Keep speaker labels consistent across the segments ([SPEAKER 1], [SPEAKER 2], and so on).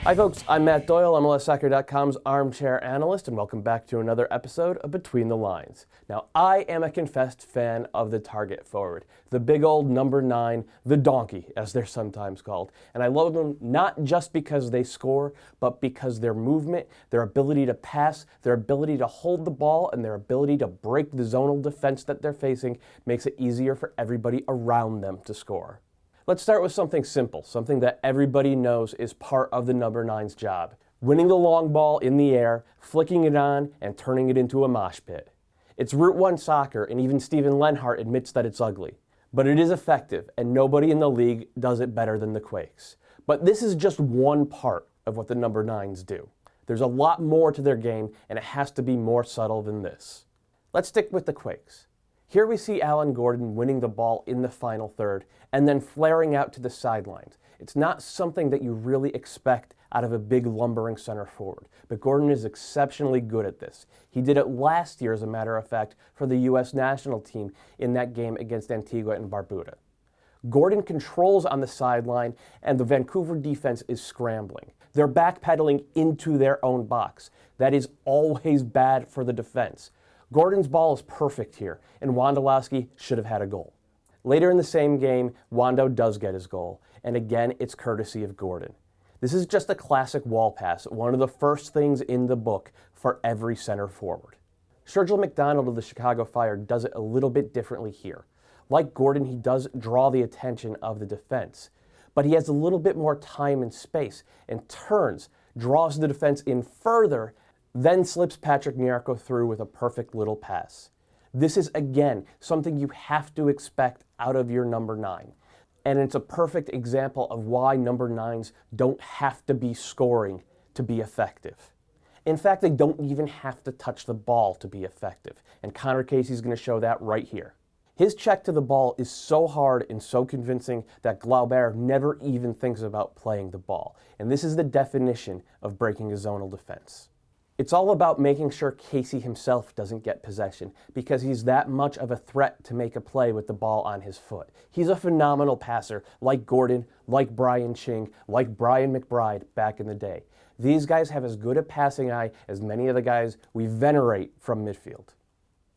[SPEAKER 1] Hi folks, I'm Matt Doyle, MLSsoccer.com's Armchair Analyst, and welcome back to another episode of Between the Lines. Now, I am a confessed fan of the target forward, the big old number 9, the donkey, as they're sometimes called. And I love them not just because they score, but because their movement, their ability to pass, their ability to hold the ball, and their ability to break the zonal defense that they're facing makes it easier for everybody around them to score. Let's start with something simple, something that everybody knows is part of the number 9's job. Winning the long ball in the air, flicking it on, and turning it into a mosh pit. It's Route 1 soccer, and even Steven Lenhart admits that it's ugly. But it is effective, and nobody in the league does it better than the Quakes. But this is just one part of what the number 9's do. There's a lot more to their game, and it has to be more subtle than this. Let's stick with the Quakes. Here we see Alan Gordon winning the ball in the final third and then flaring out to the sidelines. It's not something that you really expect out of a big lumbering center forward, but Gordon is exceptionally good at this. He did it last year, as a matter of fact, for the U.S. national team in that game against Antigua and Barbuda. Gordon controls on the sideline and the Vancouver defense is scrambling. They're backpedaling into their own box. That is always bad for the defense. Gordon's ball is perfect here, and Wondolowski should have had a goal. Later in the same game, Wondo does get his goal, and again, it's courtesy of Gordon. This is just a classic wall pass, one of the first things in the book for every center forward. Sturgill McDonald of the Chicago Fire does it a little bit differently here. Like Gordon, he does draw the attention of the defense, but he has a little bit more time and space, and turns, draws the defense in further, then slips Patrick Nyarko through with a perfect little pass. This is, again, something you have to expect out of your number 9. And it's a perfect example of why number 9s don't have to be scoring to be effective. In fact, they don't even have to touch the ball to be effective. And Connor Casey's going to show that right here. His check to the ball is so hard and so convincing that Glauber never even thinks about playing the ball. And this is the definition of breaking a zonal defense. It's all about making sure Casey himself doesn't get possession because he's that much of a threat to make a play with the ball on his foot. He's a phenomenal passer, like Gordon, like Brian Ching, like Brian McBride back in the day. These guys have as good a passing eye as many of the guys we venerate from midfield.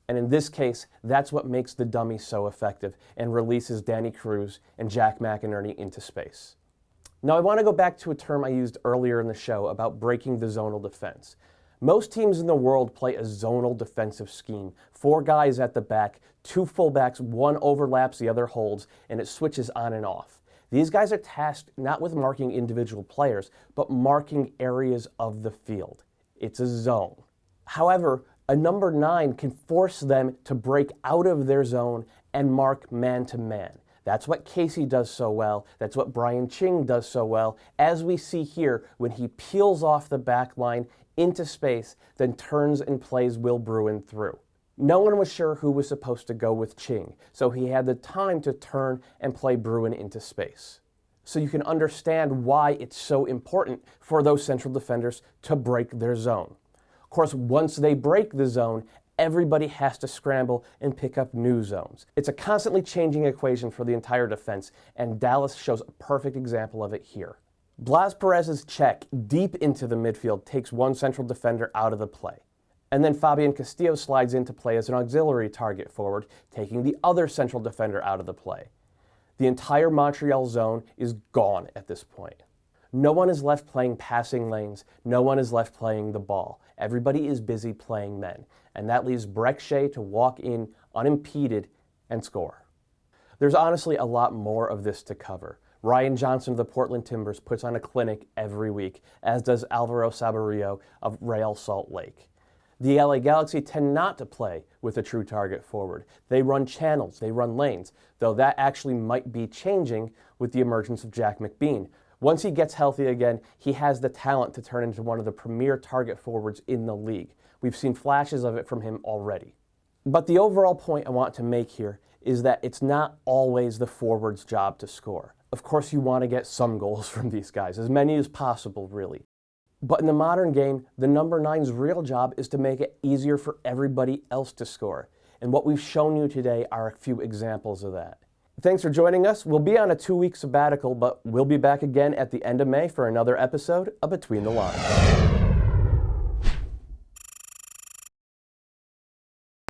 [SPEAKER 1] And in this case, that's what makes the dummy so effective and releases Danny Cruz and Jack McInerney into space. Now I want to go back to a term I used earlier in the show about breaking the zonal defense. Most teams in the world play a zonal defensive scheme. 4 guys at the back, 2 fullbacks, one overlaps, the other holds, and it switches on and off. These guys are tasked not with marking individual players, but marking areas of the field. It's a zone. However, a number 9 can force them to break out of their zone and mark man-to-man. That's what Casey does so well. That's what Brian Ching does so well, as we see here when he peels off the back line into space, then turns and plays Will Bruin through. No one was sure who was supposed to go with Ching, so he had the time to turn and play Bruin into space. So you can understand why it's so important for those central defenders to break their zone. Of course, once they break the zone, everybody has to scramble and pick up new zones. It's a constantly changing equation for the entire defense, and Dallas shows a perfect example of it here. Blas Perez's check deep into the midfield takes one central defender out of the play. And then Fabian Castillo slides into play as an auxiliary target forward, taking the other central defender out of the play. The entire Montreal zone is gone at this point. No one is left playing passing lanes. No one is left playing the ball. Everybody is busy playing men. And that leaves Brek Shea to walk in unimpeded and score. There's honestly a lot more of this to cover. Ryan Johnson of the Portland Timbers puts on a clinic every week, as does Alvaro Saborio of Real Salt Lake. The LA Galaxy tend not to play with a true target forward. They run channels, they run lanes, though that actually might be changing with the emergence of Jack McBean. Once he gets healthy again, he has the talent to turn into one of the premier target forwards in the league. We've seen flashes of it from him already. But the overall point I want to make here is that it's not always the forward's job to score. Of course, you want to get some goals from these guys, as many as possible, really. But in the modern game, the number 9's real job is to make it easier for everybody else to score. And what we've shown you today are a few examples of that. Thanks for joining us. We'll be on a 2-week sabbatical, but we'll be back again at the end of May for another episode of Between the Lines.